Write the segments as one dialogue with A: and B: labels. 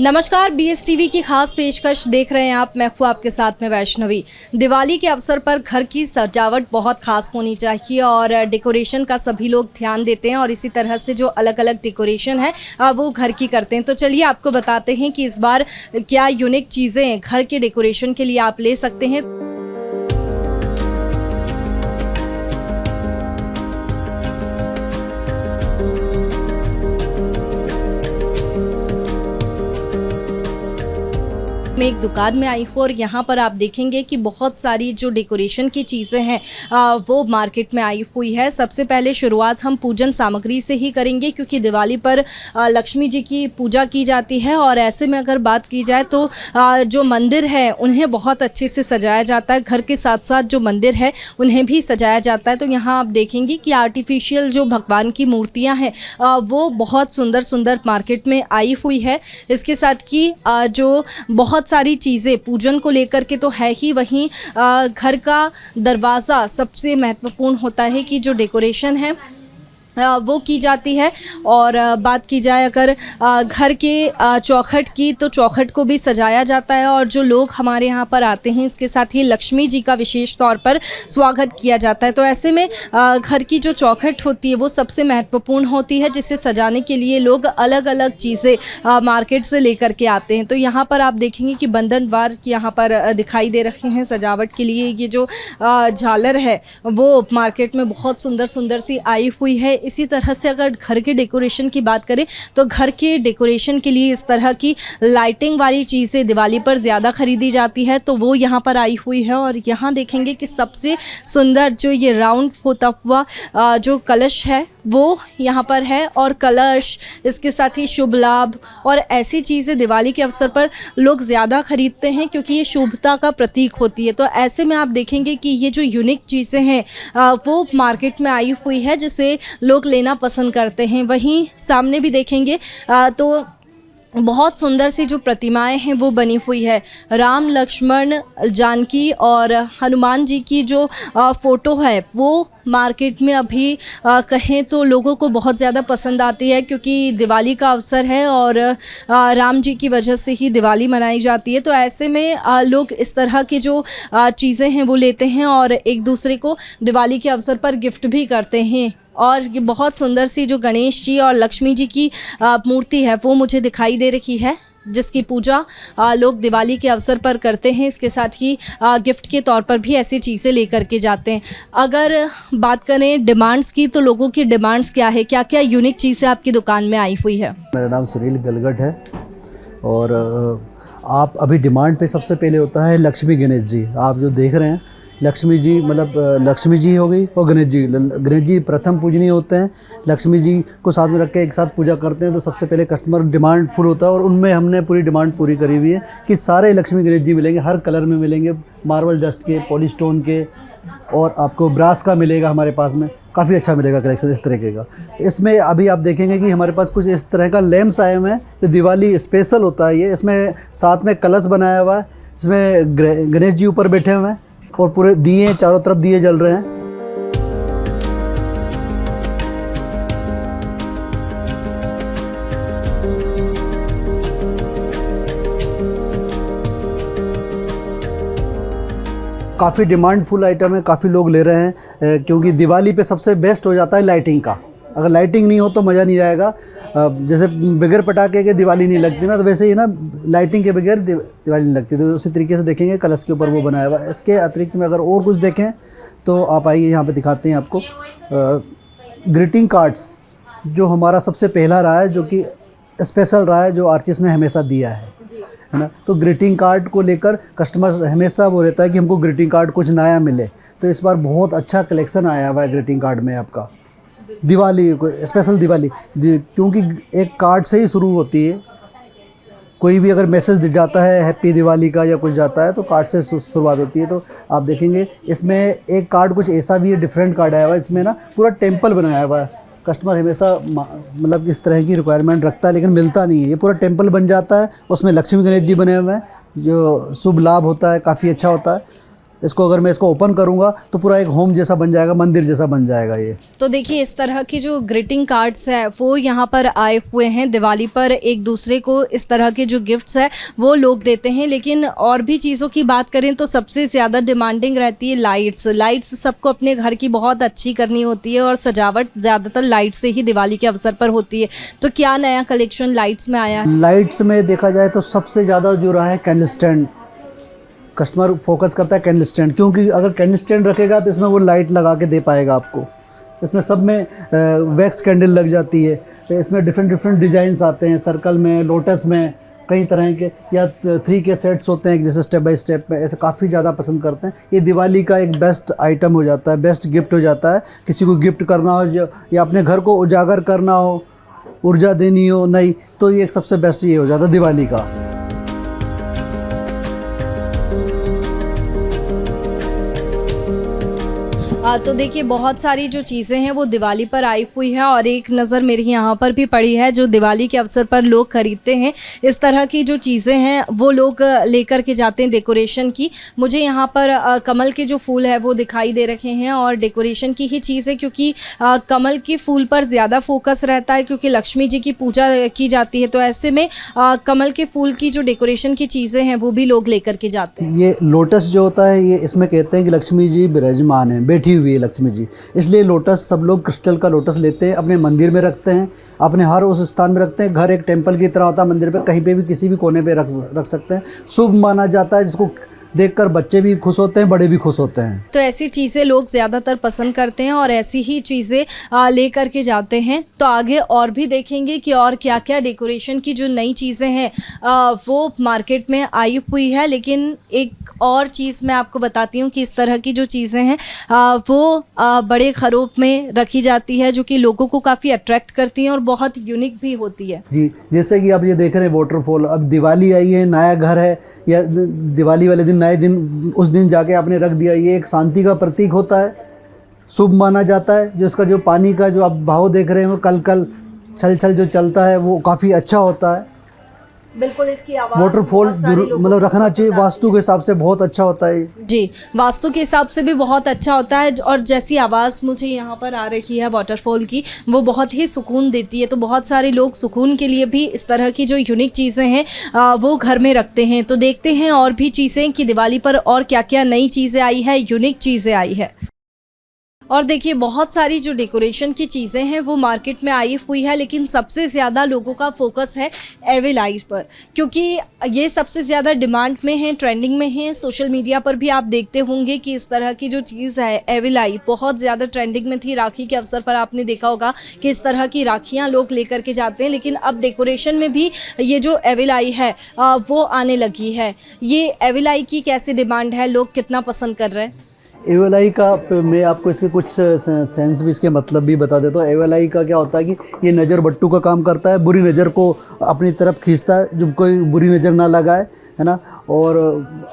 A: नमस्कार, BSTV की खास पेशकश देख रहे हैं आप। मैं हूँ आपके साथ में वैष्णवी। दिवाली के अवसर पर घर की सजावट बहुत खास होनी चाहिए और डेकोरेशन का सभी लोग ध्यान देते हैं और इसी तरह से जो अलग अलग डेकोरेशन है वो घर की करते हैं। तो चलिए आपको बताते हैं कि इस बार क्या यूनिक चीज़ें घर के डेकोरेशन के लिए आप ले सकते हैं। मैं एक दुकान में आई हूँ और यहाँ पर आप देखेंगे कि बहुत सारी जो डेकोरेशन की चीज़ें हैं वो मार्केट में आई हुई है। सबसे पहले शुरुआत हम पूजन सामग्री से ही करेंगे क्योंकि दिवाली पर लक्ष्मी जी की पूजा की जाती है और ऐसे में अगर बात की जाए तो जो मंदिर है उन्हें बहुत अच्छे से सजाया जाता है। घर के साथ साथ जो मंदिर है उन्हें भी सजाया जाता है। तो यहाँ आप देखेंगे कि आर्टिफिशियल जो भगवान की मूर्तियाँ हैं वो बहुत सुंदर सुंदर मार्केट में आई हुई है। इसके साथ की जो बहुत सारी चीज़ें पूजन को लेकर के तो है ही, वहीं घर का दरवाज़ा सबसे महत्वपूर्ण होता है कि जो डेकोरेशन है वो की जाती है। और बात की जाए अगर घर के चौखट की, तो चौखट को भी सजाया जाता है और जो लोग हमारे यहाँ पर आते हैं इसके साथ ही लक्ष्मी जी का विशेष तौर पर स्वागत किया जाता है। तो ऐसे में घर की जो चौखट होती है वो सबसे महत्वपूर्ण होती है, जिसे सजाने के लिए लोग अलग अलग चीज़ें मार्केट से लेकर के आते हैं। तो यहाँ पर आप देखेंगे कि बंधनवार यहाँ पर दिखाई दे रहे हैं सजावट के लिए। ये जो झालर है वो मार्केट में बहुत सुंदर सुंदर सी आई हुई है। इसी तरह से अगर घर के डेकोरेशन की बात करें तो घर के डेकोरेशन के लिए इस तरह की लाइटिंग वाली चीज़ें दिवाली पर ज़्यादा खरीदी जाती है, तो वो यहाँ पर आई हुई है। और यहाँ देखेंगे कि सबसे सुंदर जो ये राउंड होता हुआ जो कलश है वो यहाँ पर है और कलश, इसके साथ ही शुभ लाभ और ऐसी चीज़ें दिवाली के अवसर पर लोग ज़्यादा खरीदते हैं क्योंकि ये शुभता का प्रतीक होती है। तो ऐसे में आप देखेंगे कि ये जो यूनिक चीज़ें हैं वो मार्केट में आई हुई है जिसे लोग लेना पसंद करते हैं। वहीं सामने भी देखेंगे तो बहुत सुंदर सी जो प्रतिमाएं हैं वो बनी हुई है। राम, लक्ष्मण, जानकी और हनुमान जी की जो फ़ोटो है वो मार्केट में अभी कहें तो लोगों को बहुत ज़्यादा पसंद आती है क्योंकि दिवाली का अवसर है और राम जी की वजह से ही दिवाली मनाई जाती है। तो ऐसे में लोग इस तरह की जो चीज़ें हैं वो लेते हैं और एक दूसरे को दिवाली के अवसर पर गिफ्ट भी करते हैं। और ये बहुत सुंदर सी जो गणेश जी और लक्ष्मी जी की मूर्ति है वो मुझे दिखाई दे रही है, जिसकी पूजा लोग दिवाली के अवसर पर करते हैं। इसके साथ ही गिफ्ट के तौर पर भी ऐसी चीज़ें लेकर के जाते हैं। अगर बात करें डिमांड्स की तो लोगों की डिमांड्स क्या है, क्या क्या यूनिक चीज़ें आपकी दुकान में आई हुई है?
B: मेरा नाम सुनील गलगट है और आप अभी डिमांड पे सबसे पहले होता है लक्ष्मी गणेश जी। आप जो देख रहे हैं लक्ष्मी जी मतलब लक्ष्मी जी हो गई और गणेश जी प्रथम पूजनीय होते हैं। लक्ष्मी जी को साथ में रख के एक साथ पूजा करते हैं तो सबसे पहले कस्टमर डिमांड फुल होता है और उनमें हमने पूरी डिमांड पूरी करी हुई है कि सारे लक्ष्मी गणेश जी मिलेंगे, हर कलर में मिलेंगे, मार्बल डस्ट के, पॉलीस्टोन के और आपको ब्रास का मिलेगा। हमारे पास में काफ़ी अच्छा मिलेगा कलेक्शन इस तरीके का। इसमें अभी आप देखेंगे कि हमारे पास कुछ इस तरह का लैम्प्स आए हुए हैं जो दिवाली स्पेशल होता है। ये इसमें साथ में कलश बनाया हुआ है, इसमें गणेश जी ऊपर बैठे हुए हैं और पूरे दिए चारों तरफ दिए जल रहे हैं। काफ़ी डिमांडफुल आइटम है, काफ़ी लोग ले रहे हैं क्योंकि दिवाली पे सबसे बेस्ट हो जाता है लाइटिंग का। अगर लाइटिंग नहीं हो तो मज़ा नहीं आएगा। जैसे बगैर पटाखे के दिवाली नहीं लगती ना, तो वैसे ही ना लाइटिंग के बगैर दिवाली नहीं लगती। तो उसी तरीके से देखेंगे कलश के ऊपर वो बनाया हुआ है। इसके अतिरिक्त में अगर और कुछ देखें तो आप आइए, यहाँ पे दिखाते हैं आपको ग्रीटिंग कार्ड्स जो हमारा सबसे पहला रहा है, जो कि स्पेशल रहा है, जो आर्टिस्ट ने हमेशा दिया है ना। तो ग्रीटिंग कार्ड को लेकर कस्टमर हमेशा वो रहता है कि हमको ग्रीटिंग कार्ड कुछ नया मिले। तो इस बार बहुत अच्छा कलेक्शन आया हुआ है ग्रीटिंग कार्ड में आपका। दिवाली स्पेशल दिवाली क्योंकि एक कार्ड से ही शुरू होती है। कोई भी अगर मैसेज जाता है हैप्पी दिवाली का या कुछ जाता है तो कार्ड से शुरुआत होती है। तो आप देखेंगे इसमें एक कार्ड कुछ ऐसा भी है, डिफरेंट कार्ड आया हुआ है। इसमें ना पूरा टेम्पल बनाया हुआ है। कस्टमर हमेशा मतलब इस तरह की रिक्वायरमेंट रखता है लेकिन मिलता नहीं है। ये पूरा टेम्पल बन जाता है, उसमें लक्ष्मी गणेश जी बने हुए हैं, जो शुभ लाभ होता है, काफ़ी अच्छा होता है। इसको अगर मैं इसको ओपन करूँगा तो पूरा एक होम जैसा बन जाएगा, मंदिर जैसा बन जाएगा ये।
A: तो देखिए इस तरह की जो ग्रीटिंग कार्ड्स है वो यहाँ पर आए हुए हैं। दिवाली पर एक दूसरे को इस तरह के जो गिफ्ट्स है वो लोग देते हैं। लेकिन और भी चीज़ों की बात करें तो सबसे ज़्यादा डिमांडिंग रहती है लाइट्स सबको अपने घर की बहुत अच्छी करनी होती है और सजावट ज़्यादातर लाइट से ही दिवाली के अवसर पर होती है। तो क्या नया कलेक्शन लाइट्स में आया है?
B: लाइट्स में देखा जाए तो सबसे ज़्यादा जो रहा है कैंडल स्टैंड। कस्टमर फोकस करता है कैंडल स्टैंड, क्योंकि अगर कैंडल स्टैंड रखेगा तो इसमें वो लाइट लगा के दे पाएगा आपको। इसमें सब में वैक्स कैंडल लग जाती है। तो इसमें डिफरेंट डिज़ाइंस आते हैं, सर्कल में, लोटस में, कई तरह के, या 3 के सेट्स होते हैं जैसे स्टेप बाय स्टेप में, ऐसे काफ़ी ज़्यादा पसंद करते हैं। ये दिवाली का एक बेस्ट आइटम हो जाता है, बेस्ट गिफ्ट हो जाता है। किसी को गिफ्ट करना हो या अपने घर को उजागर करना हो, ऊर्जा देनी हो, नहीं तो ये एक सबसे बेस्ट ये हो जाता है दिवाली का।
A: तो देखिए बहुत सारी जो चीज़ें हैं वो दिवाली पर आई हुई है और एक नज़र मेरी यहाँ पर भी पड़ी है जो दिवाली के अवसर पर लोग खरीदते हैं। इस तरह की जो चीज़ें हैं वो लोग लेकर के जाते हैं डेकोरेशन की। मुझे यहाँ पर कमल के जो फूल है वो दिखाई दे रहे हैं और डेकोरेशन की ही चीज़ है, क्योंकि कमल के फूल पर ज़्यादा फोकस रहता है क्योंकि लक्ष्मी जी की पूजा की जाती है। तो ऐसे में कमल के फूल की जो डेकोरेशन की चीज़ें हैं वो भी लोग लेकर के जाते हैं।
B: ये लोटस जो होता है, ये इसमें कहते हैं कि लक्ष्मी जी विराजमान हैं, बैठी हुई है लक्ष्मी जी, इसलिए लोटस सब लोग क्रिस्टल का लोटस लेते हैं, अपने मंदिर में रखते हैं, अपने हर उस स्थान में रखते हैं। घर एक टेंपल की तरह होता है, मंदिर पे कहीं पे भी किसी भी कोने पे रख सकते हैं। शुभ माना जाता है, जिसको देखकर बच्चे भी खुश होते हैं, बड़े भी खुश होते हैं।
A: तो ऐसी चीज़ें लोग ज़्यादातर पसंद करते हैं और ऐसी ही चीज़ें ले कर के जाते हैं। तो आगे और भी देखेंगे कि और क्या क्या डेकोरेशन की जो नई चीज़ें हैं वो मार्केट में आई हुई है। लेकिन एक और चीज़ मैं आपको बताती हूँ कि इस तरह की जो चीज़ें हैं वो बड़े खरों में रखी जाती है जो कि लोगों को काफ़ी अट्रैक्ट करती हैं और बहुत यूनिक भी होती है।
B: जी, जैसे कि आप ये देख रहे हैं वाटरफॉल, अब दिवाली आई है, नया घर है या दिवाली वाले दिन नए दिन उस दिन जाके आपने रख दिया, ये एक शांति का प्रतीक होता है, शुभ माना जाता है। जो इसका जो पानी का जो आप भाव देख रहे हैं वो कल छल जो चलता है वो काफ़ी अच्छा होता है।
A: बिल्कुल, इसकी आवाज़
B: वाटरफॉल मतलब रखना चाहिए, वास्तु के हिसाब से बहुत अच्छा होता है।
A: जी, वास्तु के हिसाब से भी बहुत अच्छा होता है। और जैसी आवाज़ मुझे यहाँ पर आ रही है वाटरफॉल की, वो बहुत ही सुकून देती है। तो बहुत सारे लोग सुकून के लिए भी इस तरह की जो यूनिक चीज़ें हैं वो घर में रखते हैं। तो देखते हैं और भी चीज़ें कि दिवाली पर और क्या क्या नई चीज़ें आई है, यूनिक चीज़ें आई है। और देखिए बहुत सारी जो डेकोरेशन की चीज़ें हैं वो मार्केट में आई हुई है, लेकिन सबसे ज़्यादा लोगों का फोकस है एविल आइज पर, क्योंकि ये सबसे ज़्यादा डिमांड में है, ट्रेंडिंग में है। सोशल मीडिया पर भी आप देखते होंगे कि इस तरह की जो चीज़ है एविल आई बहुत ज़्यादा ट्रेंडिंग में थी। राखी के अवसर पर आपने देखा होगा कि इस तरह की राखियाँ लोग लेकर के जाते हैं। लेकिन अब डेकोरेशन में भी ये जो एविल आई है वो आने लगी है। ये एविल आई की कैसी डिमांड है, लोग कितना पसंद कर रहे हैं?
B: एविल आई का मैं आपको इसके कुछ सेंस भी, इसके मतलब भी बता देता हूँ। एविल आई का क्या होता है कि ये नज़र बट्टू का काम करता है, बुरी नज़र को अपनी तरफ खींचता है, जो कोई बुरी नज़र ना लगाए, है ना, और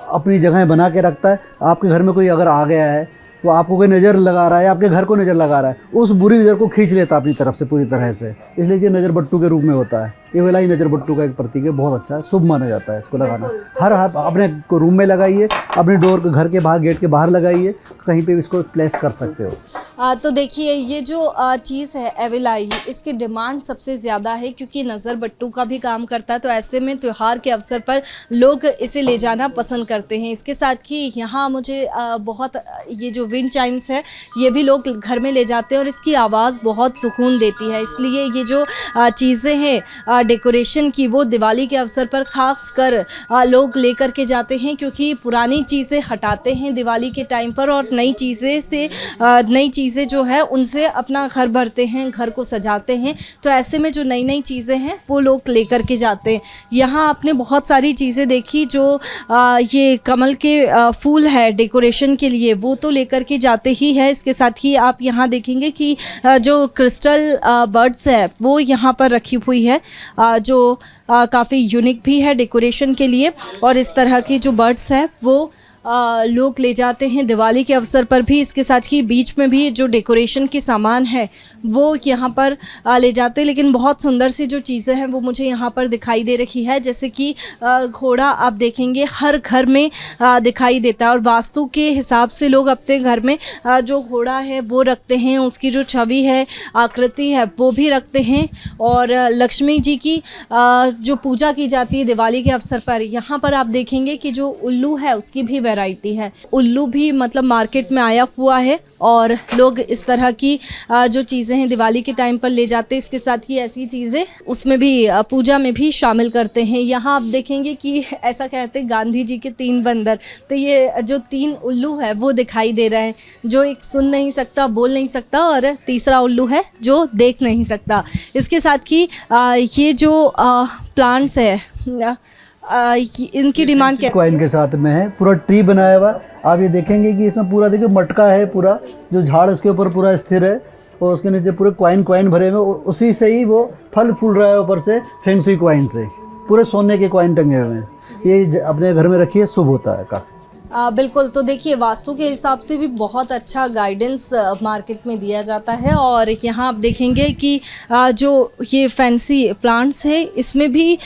B: अपनी जगहें बना के रखता है। आपके घर में कोई अगर आ गया है तो आपको कोई नज़र लगा रहा है, आपके घर को नज़र लगा रहा है, उस बुरी नज़र को खींच लेता है अपनी तरफ से पूरी तरह से, इसलिए ये नज़र बट्टू के रूप में होता है। एविल आई नज़र बट्टू का एक प्रतीक है, बहुत अच्छा है, शुभ माना जाता है इसको लगाना। हर अपने रूम में लगाइए, अपने डोर के घर के बाहर, गेट के बाहर लगाइए, कहीं पे भी इसको प्लेस कर सकते हो।
A: तो देखिए ये जो चीज़ है एविल आई, इसकी डिमांड सबसे ज़्यादा है क्योंकि नज़र बट्टू का भी काम करता है। तो ऐसे में त्यौहार के अवसर पर लोग इसे ले जाना पसंद करते हैं। इसके साथ ही यहाँ मुझे बहुत ये जो विंड चाइम्स है ये भी लोग घर में ले जाते हैं और इसकी आवाज़ बहुत सुकून देती है। इसलिए ये जो चीज़ें हैं डेकोरेशन की वो दिवाली के अवसर पर ख़ास कर लोग लेकर के जाते हैं, क्योंकि पुरानी चीज़ें हटाते हैं दिवाली के टाइम पर और नई चीज़ें जो है उनसे अपना घर भरते हैं, घर को सजाते हैं। तो ऐसे में जो नई नई चीज़ें हैं वो लोग लेकर के जाते हैं। यहाँ आपने बहुत सारी चीज़ें देखी जो ये कमल के फूल है डेकोरेशन के लिए, वो तो लेकर के जाते ही है। इसके साथ ही आप यहाँ देखेंगे कि जो क्रिस्टल बर्ड्स है वो यहाँ पर रखी हुई है जो काफ़ी यूनिक भी है डेकोरेशन के लिए। और इस तरह की जो बर्ड्स है वो लोग ले जाते हैं दिवाली के अवसर पर भी। इसके साथ ही बीच में भी जो डेकोरेशन के सामान है वो यहाँ पर ले जाते हैं। लेकिन बहुत सुंदर सी जो चीज़ें हैं वो मुझे यहाँ पर दिखाई दे रही है, जैसे कि घोड़ा आप देखेंगे हर घर में दिखाई देता है, और वास्तु के हिसाब से लोग अपने घर में जो घोड़ा है वो रखते हैं, उसकी जो छवि है, आकृति है वो भी रखते हैं। और लक्ष्मी जी की जो पूजा की जाती है दिवाली के अवसर पर, यहाँ पर आप देखेंगे कि जो उल्लू है उसकी भी वैरायटी है। उल्लू भी मतलब मार्केट में आया हुआ है और लोग इस तरह की जो चीज़ें हैं दिवाली के टाइम पर ले जाते हैं। इसके साथ ही ऐसी चीज़ें उसमें भी पूजा में भी शामिल करते हैं। यहाँ आप देखेंगे कि ऐसा कहते हैं गांधी जी के 3 बंदर, तो ये जो 3 उल्लू है वो दिखाई दे रहा है, जो एक सुन नहीं सकता, बोल नहीं सकता, और तीसरा उल्लू है जो देख नहीं सकता। इसके साथ ही ये जो प्लांट्स है इनकी डिमांड क्या?
B: कॉइन के साथ में है, पूरा ट्री बनाया हुआ। आप ये देखेंगे कि इसमें पूरा देखिए मटका है, पूरा जो झाड़ उसके ऊपर पूरा स्थिर है, और उसके नीचे पूरे कॉइन भरे हुए, और उसी से ही वो फल फूल रहा है ऊपर से, फेंग शुई कॉइन से पूरे सोने के कॉइन टंगे हुए हैं। ये अपने घर में रखिए, शुभ होता है काफ़ी।
A: बिल्कुल। तो देखिए वास्तु के हिसाब से भी बहुत अच्छा गाइडेंस मार्केट में दिया जाता है। और यहाँ आप देखेंगे कि जो ये फैंसी प्लांट्स है इसमें भी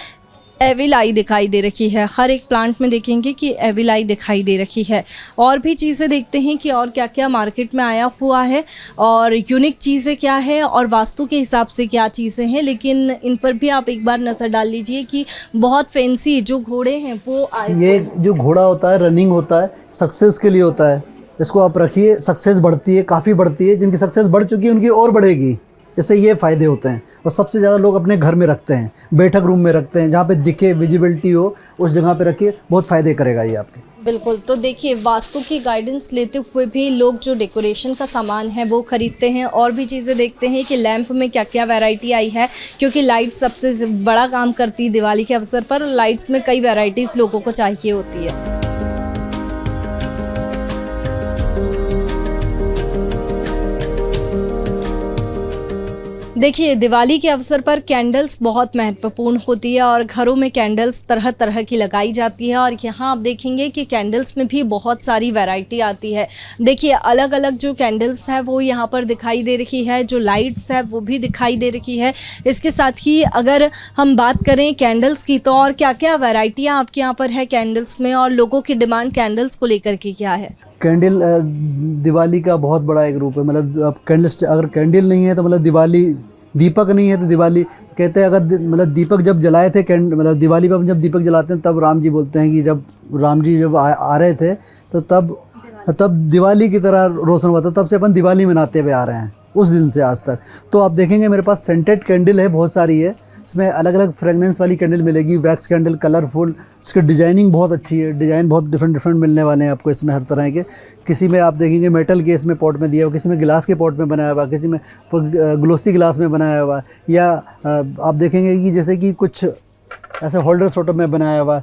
A: एविल आई दिखाई दे रखी है। हर एक प्लांट में देखेंगे कि एविल आई दिखाई दे रखी है। और भी चीज़ें देखते हैं कि और क्या क्या मार्केट में आया हुआ है और यूनिक चीज़ें क्या है और वास्तु के हिसाब से क्या चीज़ें हैं। लेकिन इन पर भी आप एक बार नज़र डाल लीजिए कि बहुत फैंसी जो घोड़े हैं वो आए।
B: ये जो घोड़ा होता है रनिंग होता है, सक्सेस के लिए होता है। इसको आप रखिए, सक्सेस बढ़ती है, काफ़ी बढ़ती है। जिनकी सक्सेस बढ़ चुकी है उनकी और बढ़ेगी। इससे ये फ़ायदे होते हैं। और सबसे ज़्यादा लोग अपने घर में रखते हैं, बैठक रूम में रखते हैं, जहाँ पे दिखे, विजिबिलिटी हो, उस जगह पे रखिए, बहुत फ़ायदे करेगा ये आपके।
A: बिल्कुल। तो देखिए वास्तु की गाइडेंस लेते हुए भी लोग जो डेकोरेशन का सामान है वो खरीदते हैं। और भी चीज़ें देखते हैं कि लैंप में क्या क्या वैरायटी आई है, क्योंकि लाइट सबसे बड़ा काम करती है दिवाली के अवसर पर। लाइट्स में कई वैरायटीज़ लोगों को चाहिए होती है। देखिए दिवाली के अवसर पर कैंडल्स बहुत महत्वपूर्ण होती है और घरों में कैंडल्स तरह तरह की लगाई जाती है। और यहाँ आप देखेंगे कि कैंडल्स में भी बहुत सारी वैरायटी आती है। देखिए अलग अलग जो कैंडल्स है वो यहाँ पर दिखाई दे रही है, जो लाइट्स है वो भी दिखाई दे रही है। इसके साथ ही अगर हम बात करें कैंडल्स की, तो और क्या क्या वैरायटियाँ आपके यहाँ पर है कैंडल्स में, और लोगों की डिमांड कैंडल्स को लेकर के क्या है?
B: कैंडल दिवाली का बहुत बड़ा एक रूप है। मतलब अब कैंडल, अगर कैंडल नहीं है तो मतलब दिवाली, दीपक नहीं है तो दिवाली। कहते हैं अगर मतलब दीपक जब जलाए थे, मतलब दिवाली पर जब दीपक जलाते हैं तब राम जी बोलते हैं कि जब राम जी जब आ रहे थे तो तब दिवाली की तरह रोशन हुआ था। तब से अपन दिवाली मनाते हुए आ रहे हैं, उस दिन से आज तक। तो आप देखेंगे मेरे पास सेंटेड कैंडल है, बहुत सारी है। इसमें अलग अलग फ्रेगनेंस वाली कैंडल मिलेगी, वैक्स कैंडल, कलरफुल। इसकी डिज़ाइनिंग बहुत अच्छी है, डिज़ाइन बहुत डिफरेंट मिलने वाले हैं आपको इसमें हर तरह के। किसी में आप देखेंगे मेटल के इसमें पॉट में दिया हुआ, किसी में गिलास के पॉट में बनाया हुआ, किसी में ग्लोसी गिलास में बनाया हुआ, या आप देखेंगे कि जैसे कि कुछ ऐसे होल्डर सॉर्ट में बनाया हुआ,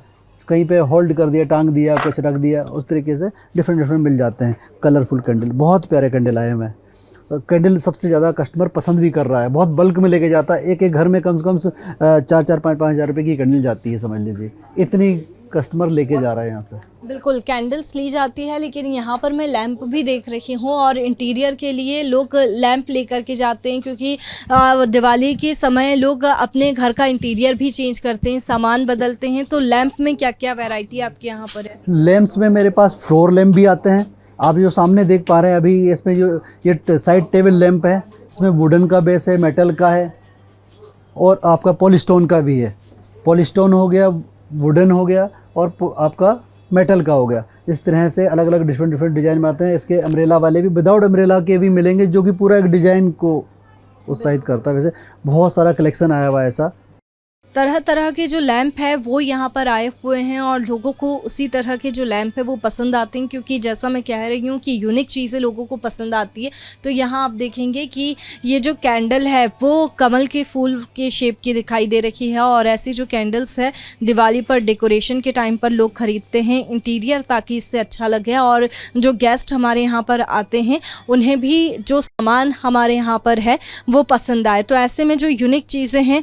B: कहीं पे होल्ड कर दिया, टांग दिया, कुछ रख दिया, उस तरीके से डिफरेंट मिल जाते हैं। कलरफुल कैंडल, बहुत प्यारे कैंडल आए हैं। कैंडल सबसे ज़्यादा कस्टमर पसंद भी कर रहा है, बहुत बल्क में लेके जाता है। एक एक घर में कम से कम 4-5 हज़ार रुपये की कैंडल जाती है, समझ लीजिए। इतनी कस्टमर लेके जा रहा है यहाँ से।
A: बिल्कुल कैंडल्स ली जाती है, लेकिन यहाँ पर मैं लैंप भी देख रही हूँ। और इंटीरियर के लिए लोग लैंप लेकर के जाते हैं, क्योंकि दिवाली के समय लोग अपने घर का इंटीरियर भी चेंज करते हैं, सामान बदलते हैं। तो लैंप में क्या क्या वैरायटी आपके यहाँ पर है?
B: लैंप्स में मेरे पास फ्लोर लैंप भी आते हैं। आप जो सामने देख पा रहे हैं अभी, इसमें जो ये साइड टेबल लैंप है, इसमें वुडन का बेस है, मेटल का है, और आपका पॉलीस्टोन का भी है। पॉलीस्टोन हो गया, वुडन हो गया, और आपका मेटल का हो गया। इस तरह से अलग अलग डिफरेंट डिज़ाइन बनाते हैं। इसके अम्ब्रेला वाले भी, विदाउट अम्ब्रेला के भी मिलेंगे, जो कि पूरा एक डिज़ाइन को उत्साहित करता है। वैसे बहुत सारा कलेक्शन आया हुआ है ऐसा।
A: तरह तरह के जो लैंप है वो यहाँ पर आए हुए हैं और लोगों को उसी तरह के जो लैंप है वो पसंद आते हैं, क्योंकि जैसा मैं कह रही हूँ कि यूनिक चीज़ें लोगों को पसंद आती है। तो यहाँ आप देखेंगे कि ये जो कैंडल है वो कमल के फूल के शेप की दिखाई दे रही है। और ऐसी जो कैंडल्स है दिवाली पर डेकोरेशन के टाइम पर लोग ख़रीदते हैं इंटीरियर, ताकि इससे अच्छा लगे। और जो गेस्ट हमारे यहाँ पर आते हैं उन्हें भी जो सामान हमारे यहाँ पर है वो पसंद आए। तो ऐसे में जो यूनिक चीज़ें हैं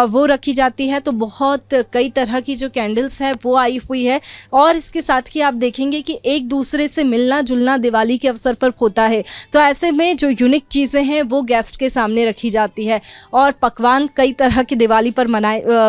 A: वो रखी जाती आती है तो बहुत कई तरह की जो कैंडल्स है वो आई हुई है, और इसके साथ ही आप देखेंगे कि एक दूसरे से मिलना जुलना दिवाली के अवसर पर होता है। तो ऐसे में जो यूनिक चीज़ें हैं वो गेस्ट के सामने रखी जाती है, और पकवान कई तरह के दिवाली पर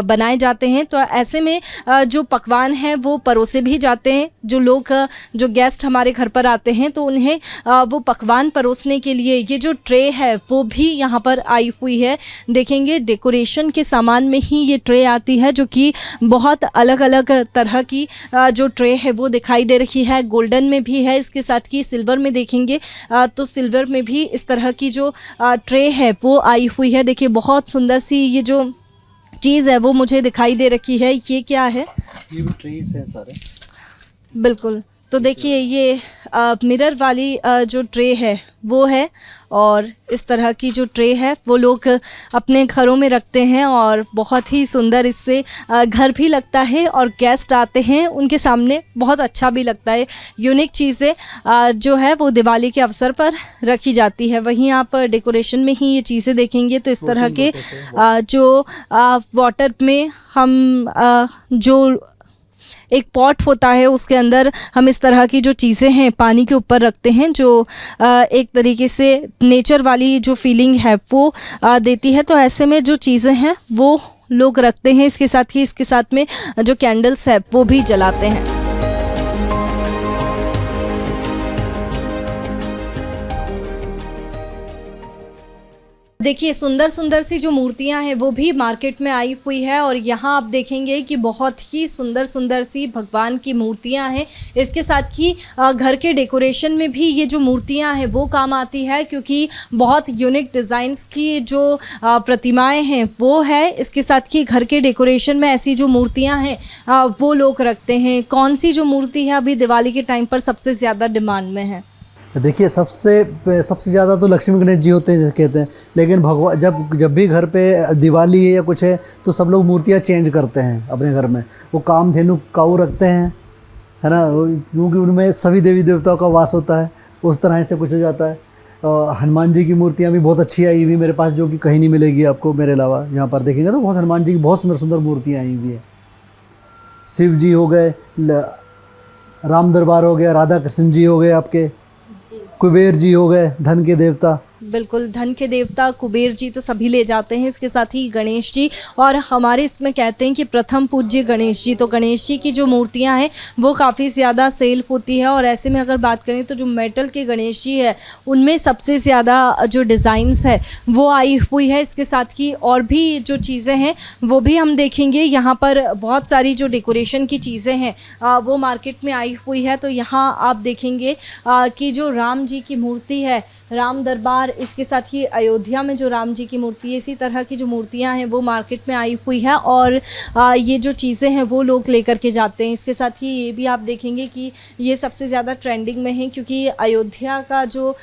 A: बनाए जाते हैं। तो ऐसे में जो पकवान हैं वो परोसे भी जाते हैं। जो लोग जो गेस्ट हमारे घर पर आते हैं तो उन्हें वो पकवान परोसने के लिए ये जो ट्रे है वो भी यहाँ पर आई हुई है। देखेंगे डेकोरेशन के सामान में ही ये ट्रे आती है, जो कि बहुत अलग अलग तरह की जो ट्रे है वो दिखाई दे रही है। गोल्डन में भी है, इसके साथ ही सिल्वर में देखेंगे तो सिल्वर में भी इस तरह की जो ट्रे है वो आई हुई है। देखिए बहुत सुंदर सी ये जो चीज़ है वो मुझे दिखाई दे रही है। ये क्या है?
B: ये भी ट्रेस है सारे।
A: बिल्कुल, तो देखिए ये मिरर वाली जो ट्रे है वो है, और इस तरह की जो ट्रे है वो लोग अपने घरों में रखते हैं, और बहुत ही सुंदर इससे घर भी लगता है, और गेस्ट आते हैं उनके सामने बहुत अच्छा भी लगता है। यूनिक चीज़ें जो है वो दिवाली के अवसर पर रखी जाती है। वहीं आप डेकोरेशन में ही ये चीज़ें देखेंगे तो इस तरह के जो वाटर में हम जो एक पॉट होता है उसके अंदर हम इस तरह की जो चीज़ें हैं पानी के ऊपर रखते हैं, जो एक तरीके से नेचर वाली जो फीलिंग है वो देती है। तो ऐसे में जो चीज़ें हैं वो लोग रखते हैं। इसके साथ में जो कैंडल्स है वो भी जलाते हैं। देखिए सुंदर सुंदर सी जो मूर्तियां हैं वो भी मार्केट में आई हुई है, और यहाँ आप देखेंगे कि बहुत ही सुंदर सुंदर सी भगवान की मूर्तियां हैं। इसके साथ ही घर के डेकोरेशन में भी ये जो मूर्तियां हैं वो काम आती है, क्योंकि बहुत यूनिक डिज़ाइंस की जो प्रतिमाएं हैं वो है। इसके साथ ही घर के डेकोरेशन में ऐसी जो मूर्तियाँ हैं वो लोग रखते हैं। कौन सी जो मूर्ति है अभी दिवाली के टाइम पर सबसे ज़्यादा डिमांड में है?
B: देखिए सबसे ज़्यादा तो लक्ष्मी गणेश जी होते हैं जैसे कहते हैं, लेकिन भगवान जब भी घर पे दिवाली है या कुछ है तो सब लोग मूर्तियाँ चेंज करते हैं अपने घर में। वो कामधेनु काऊ रखते हैं, है ना, क्योंकि उनमें सभी देवी देवताओं का वास होता है। उस तरह से कुछ हो जाता है। हनुमान जी की मूर्तियाँ भी बहुत अच्छी आई हुई मेरे पास, जो कि कहीं नहीं मिलेगी आपको मेरे अलावा। यहाँ पर देखेंगे तो बहुत हनुमान जी की बहुत सुंदर सुंदर मूर्तियाँ आई हुई हैं। शिव जी हो गए, राम दरबार हो गया, राधा कृष्ण जी हो गए, आपके कुबेर जी हो गए, धन के देवता।
A: बिल्कुल, धन के देवता कुबेर जी तो सभी ले जाते हैं। इसके साथ ही गणेश जी, और हमारे इसमें कहते हैं कि प्रथम पूज्य गणेश जी। तो गणेश जी की जो मूर्तियां हैं वो काफ़ी ज़्यादा सेल होती है, और ऐसे में अगर बात करें तो जो मेटल के गणेश जी है उनमें सबसे ज़्यादा जो डिज़ाइंस है वो आई हुई है। इसके साथ ही और भी जो चीज़ें हैं वो भी हम देखेंगे। यहाँ पर बहुत सारी जो डेकोरेशन की चीज़ें हैं वो मार्केट में आई हुई है। तो यहाँ आप देखेंगे कि जो राम जी की मूर्ति है, राम दरबार, इसके साथ ही अयोध्या में जो राम जी की मूर्ति है, इसी तरह की जो मूर्तियां हैं वो मार्केट में आई हुई है, और ये जो चीज़ें हैं वो लोग लेकर के जाते हैं। इसके साथ ही ये भी आप देखेंगे कि ये सबसे ज़्यादा ट्रेंडिंग में है, क्योंकि अयोध्या का जो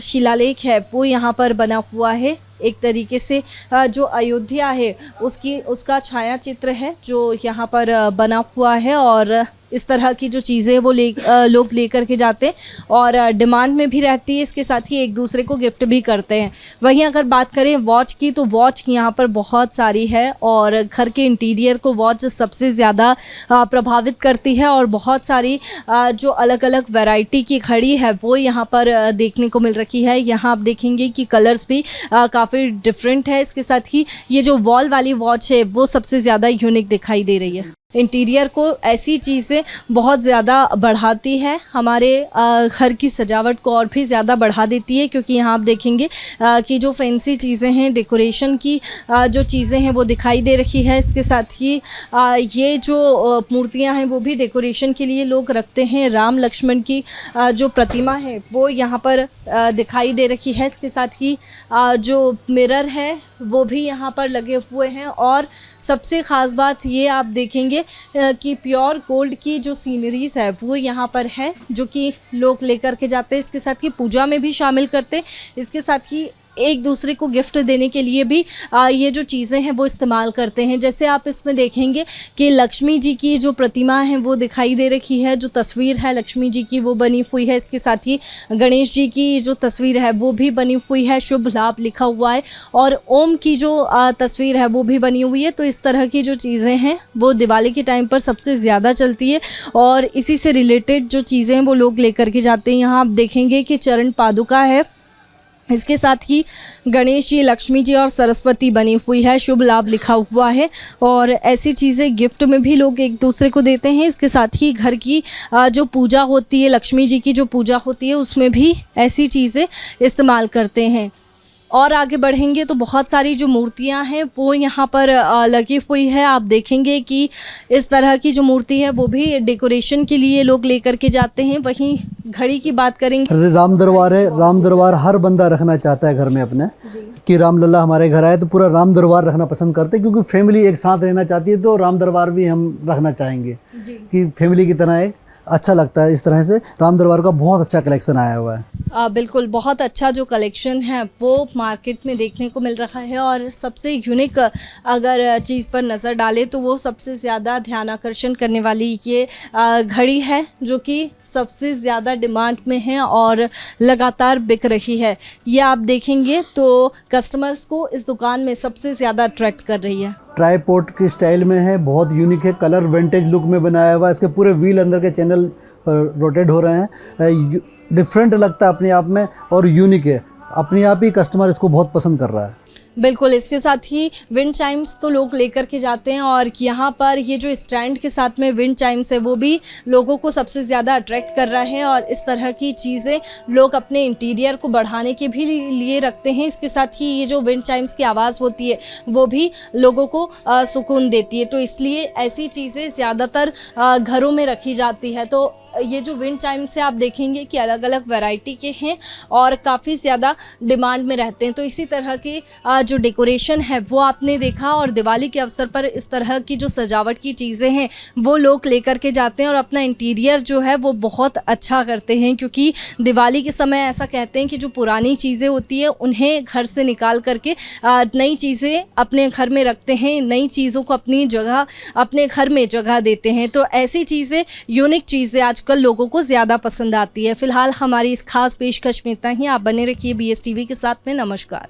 A: शिलालेख है वो यहाँ पर बना हुआ है। एक तरीके से जो अयोध्या है उसका छाया चित्र है जो यहाँ पर बना हुआ है, और इस तरह की जो चीज़ें वो लोग लेकर के जाते हैं, और डिमांड में भी रहती है। इसके साथ ही एक दूसरे को गिफ्ट भी करते हैं। वहीं अगर बात करें वॉच की, तो वॉच यहाँ पर बहुत सारी है, और घर के इंटीरियर को वॉच सबसे ज़्यादा प्रभावित करती है, और बहुत सारी जो अलग अलग वैरायटी की घड़ी है वो यहाँ पर देखने को मिल रही है। यहाँ आप देखेंगे कि कलर्स भी काफ़ी डिफरेंट है। इसके साथ ही ये जो वॉल वाली वॉच है वो सबसे ज़्यादा यूनिक दिखाई दे रही है। इंटीरियर को ऐसी चीज़ें बहुत ज़्यादा बढ़ाती है, हमारे घर की सजावट को और भी ज़्यादा बढ़ा देती है, क्योंकि यहाँ आप देखेंगे कि जो फैंसी चीज़ें हैं, डेकोरेशन की जो चीज़ें हैं वो दिखाई दे रही है। इसके साथ ही ये जो मूर्तियाँ हैं वो भी डेकोरेशन के लिए लोग रखते हैं। राम लक्ष्मण की जो प्रतिमा है वो यहाँ पर दिखाई दे रही है। इसके साथ ही जो मिरर है वो भी यहाँ पर लगे हुए हैं, और सबसे ख़ास बात ये आप देखेंगे कि प्योर गोल्ड की जो सीनरीज़ है वो यहाँ पर है, जो कि लोग लेकर के जाते हैं। इसके साथ ही पूजा में भी शामिल करते हैं। इसके साथ ही एक दूसरे को गिफ्ट देने के लिए भी ये जो चीज़ें हैं वो इस्तेमाल करते हैं। जैसे आप इसमें देखेंगे कि लक्ष्मी जी की जो प्रतिमा है वो दिखाई दे रही है, जो तस्वीर है लक्ष्मी जी की वो बनी हुई है। इसके साथ ही गणेश जी की जो तस्वीर है वो भी बनी हुई है, शुभ लाभ लिखा हुआ है, और ओम की जो तस्वीर है वो भी बनी हुई है। तो इस तरह की जो चीज़ें हैं वो दिवाली के टाइम पर सबसे ज़्यादा चलती है और इसी से रिलेटेड जो चीज़ें हैं वो लोग लेकर के जाते हैं। यहाँ आप देखेंगे कि चरण पादुका है, इसके साथ ही गणेश जी, लक्ष्मी जी और सरस्वती बनी हुई है, शुभ लाभ लिखा हुआ है, और ऐसी चीज़ें गिफ्ट में भी लोग एक दूसरे को देते हैं। इसके साथ ही घर की जो पूजा होती है, लक्ष्मी जी की जो पूजा होती है, उसमें भी ऐसी चीज़ें इस्तेमाल करते हैं। और आगे बढ़ेंगे तो बहुत सारी जो मूर्तियां हैं वो यहाँ पर लगी हुई है। आप देखेंगे कि इस तरह की जो मूर्ति है वो भी डेकोरेशन के लिए लोग लेकर के जाते हैं। वहीं घड़ी की बात करेंगे,
B: राम दरबार है। राम दरबार हर बंदा रखना चाहता है घर में अपने, कि राम लल्ला हमारे घर आए तो पूरा राम दरबार रखना पसंद करते हैं, क्योंकि फैमिली एक साथ रहना चाहती है, तो राम दरबार भी हम रखना चाहेंगे कि फैमिली की तरह एक अच्छा लगता है। इस तरह से राम दरबार का बहुत अच्छा कलेक्शन आया हुआ है।
A: बिल्कुल, बहुत अच्छा जो कलेक्शन है वो मार्केट में देखने को मिल रहा है, और सबसे यूनिक अगर चीज़ पर नज़र डालें तो वो सबसे ज़्यादा ध्यान आकर्षण करने वाली ये घड़ी है, जो कि सबसे ज़्यादा डिमांड में है और लगातार बिक रही है। ये आप देखेंगे तो कस्टमर्स को इस दुकान में सबसे ज़्यादा अट्रैक्ट कर रही है।
B: ट्राईपोर्ट की स्टाइल में है, बहुत यूनिक है, कलर विंटेज लुक में बनाया हुआ है। इसके पूरे व्हील अंदर के चैनल रोटेट हो रहे हैं, डिफरेंट लगता है अपने आप में और यूनिक है। अपने आप ही कस्टमर इसको बहुत पसंद कर रहा है।
A: बिल्कुल, इसके साथ ही विंड चाइम्स तो लोग लेकर के जाते हैं, और यहाँ पर ये जो स्टैंड के साथ में विंड चाइम्स है वो भी लोगों को सबसे ज़्यादा अट्रैक्ट कर रहा है, और इस तरह की चीज़ें लोग अपने इंटीरियर को बढ़ाने के भी लिए रखते हैं। इसके साथ ही ये जो विंड चाइम्स की आवाज़ होती है वो भी लोगों को सुकून देती है, तो इसलिए ऐसी चीज़ें ज़्यादातर घरों में रखी जाती है। तो ये जो विंड चाइम्स है आप देखेंगे कि अलग अलग वैरायटी के हैं और काफ़ी ज़्यादा डिमांड में रहते हैं। तो इसी तरह के जो डेकोरेशन है वो आपने देखा, और दिवाली के अवसर पर इस तरह की जो सजावट की चीज़ें हैं वो लोग लेकर के जाते हैं और अपना इंटीरियर जो है वो बहुत अच्छा करते हैं, क्योंकि दिवाली के समय ऐसा कहते हैं कि जो पुरानी चीज़ें होती है उन्हें घर से निकाल करके नई चीज़ें अपने घर में रखते हैं, नई चीज़ों को अपनी जगह अपने घर में जगह देते हैं। तो ऐसी चीज़ें, यूनिक चीज़ें आजकल लोगों को ज़्यादा पसंद आती है। फिलहाल हमारी इस खास पेशकश में इतना ही। आप बने रखिए BSTV के साथ में। नमस्कार।